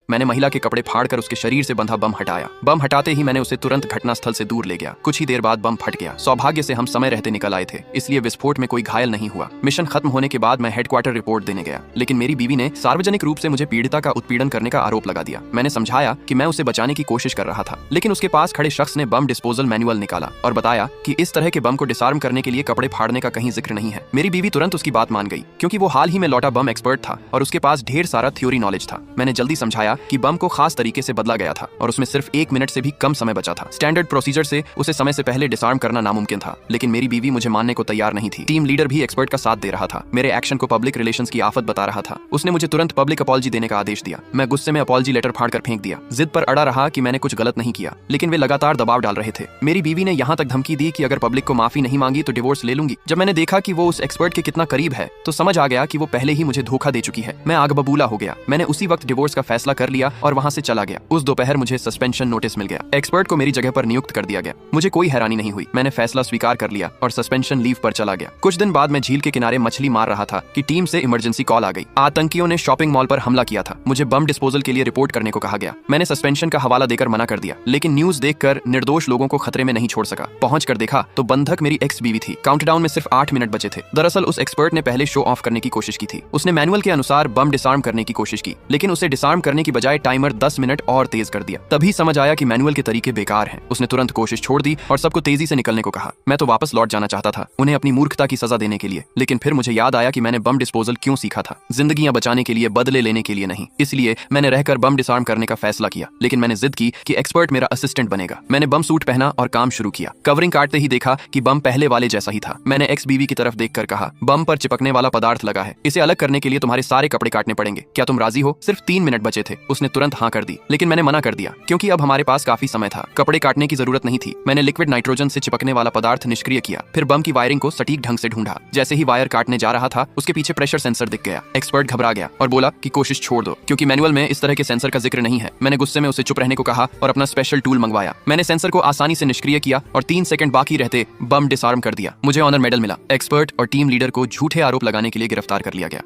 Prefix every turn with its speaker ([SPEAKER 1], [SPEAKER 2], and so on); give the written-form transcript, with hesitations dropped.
[SPEAKER 1] मैंने महिला के कपड़े फाड़कर उसके शरीर से बंधा बम हटाया। बम हटाते ही मैंने उसे तुरंत घटनास्थल से दूर ले गया। कुछ ही देर बाद बम फट गया। सौभाग्य से हम समय रहते निकल आए थे, इसलिए विस्फोट में कोई घायल नहीं हुआ। मिशन खत्म होने के बाद मैं हेडक्वार्टर रिपोर्ट देने गया, लेकिन मेरी बीवी ने सार्वजनिक रूप से मुझे पीड़िता का उत्पीड़न करने का आरोप लगा दिया। मैंने समझाया कि मैं उसे बचाने की कोशिश कर रहा था, लेकिन उसके पास खड़े शख्स ने बम डिस्पोजल मैनुअल निकाला और बताया कि इस तरह के बम को डिसआर्म करने के लिए कपड़े फाड़ने का कहीं जिक्र नहीं है। मेरी बीवी तुरंत उसकी बात मान गई, क्योंकि वो हाल ही में लौटा बम एक्सपर्ट था और उसके पास ढेर सारा थ्योरी नॉलेज था। मैंने जल्दी समझाया कि बम को खास तरीके से बदला गया था और उसमें सिर्फ 1 मिनट से भी कम समय बचा था। स्टैंडर्ड प्रोसीजर से उसे समय से पहले डिसआर्म करना नामुमकिन था, लेकिन मेरी बीवी मुझे मानने को तैयार नहीं थी। टीम लीडर भी एक्सपर्ट का साथ दे रहा था। मेरे एक्शन को पब्लिक रिलेशंस की आफत बता रहा था। उसने मुझे तुरंत पब्लिक अपॉलजी देने का आदेश दिया। मैं गुस्से में अपॉलजी लेटर फाड़कर फेंक दिया। जिद पर अड़ा रहा कि मैंने कुछ गलत नहीं किया, लेकिन वे लगातार दबाव डाल रहे थे। मेरी बीवी ने यहाँ तक धमकी दी कि अगर पब्लिक को माफी नहीं मांगी तो डिवोर्स ले लूंगी। जब मैंने देखा कि वो उस एक्सपर्ट के कितना करीब है, तो समझ आ गया कि वो पहले ही मुझे धोखा दे चुकी है। मैं आग बबूला हो गया। मैंने उसी वक्त डिवोर्स का फैसला कर लिया और वहाँ से चला गया। उस दोपहर मुझे सस्पेंशन नोटिस मिल गया। एक्सपर्ट को मेरी जगह पर नियुक्त कर दिया गया। मुझे कोई हैरानी नहीं हुई। मैंने फैसला स्वीकार कर लिया और सस्पेंशन लीव पर चला गया। कुछ दिन बाद मैं झील के किनारे मछली मार रहा था कि टीम से इमरजेंसी कॉल आ गई। आतंकियों ने शॉपिंग मॉल पर हमला किया था। मुझे बम डिस्पोजल के लिए रिपोर्ट करने को कहा गया। मैंने सस्पेंशन का हवाला देकर मना कर दिया, लेकिन न्यूज देखकर निर्दोष लोगों को खतरे में नहीं छोड़ सका। पहुंचकर देखा तो बंधक मेरी एक्स बीवी थी। काउंटडाउन में सिर्फ 8 मिनट बचे थे। दरअसल उस एक्सपर्ट ने पहले शो ऑफ करने की कोशिश की थी। उसने मैनुअल के अनुसार बम डिसआर्म करने की कोशिश की, लेकिन उसे डिसआर्म करने की बजाय टाइमर 10 मिनट और तेज कर दिया। तभी समझ आया कि मैनुअल के तरीके बेकार हैं। उसने तुरंत कोशिश छोड़ दी और सबको तेजी से निकलने को कहा। मैं तो वापस लौट जाना चाहता था, उन्हें अपनी मूर्खता की सजा देने के लिए, लेकिन फिर मुझे याद आया कि मैंने बम डिस्पोजल क्यों सीखा था। जिंदगियां बचाने के लिए, बदले लेने के लिए नहीं। इसलिए मैंने रहकर बम डिसआर्म करने का फैसला किया, लेकिन मैंने जिद की कि एक्सपर्ट मेरा असिस्टेंट बनेगा। मैंने बम सूट पहना और काम शुरू किया। कवरिंग काटते ही देखा कि बम पहले वाले जैसा ही था। मैंने एक्स बीवी की तरफ देखकर कहा, बम पर चिपकने वाला पदार्थ लगा है, इसे अलग करने के लिए तुम्हारे सारे कपड़े काटने पड़ेंगे। क्या तुम राजी हो? सिर्फ 3 मिनट बचे थे। उसने तुरंत हाँ कर दी, लेकिन मैंने मना कर दिया, क्योंकि अब हमारे पास काफी समय था। कपड़े काटने की जरूरत नहीं थी। मैंने लिक्विड नाइट्रोजन से चिपकने वाला पदार्थ निष्क्रिय किया, फिर बम की वायरिंग को सटीक ढंग से ढूंढा। जैसे ही वायर काटने जा रहा था, उसके पीछे प्रेशर सेंसर दिख गया। एक्सपर्ट घबरा गया और बोला कि कोशिश छोड़ दो, क्योंकि मैनुअल में इस तरह के सेंसर का जिक्र नहीं है। मैंने गुस्से में उसे चुप रहने को कहा और अपना स्पेशल टूल मंगवाया। मैंने सेंसर को आसानी से निष्क्रिय किया और 3 सेकंड बाकी रहते बम डिसआर्म कर दिया। मुझे ऑनर मेडल मिला। एक्सपर्ट और टीम लीडर को झूठे आरोप लगाने के लिए गिरफ्तार कर लिया गया।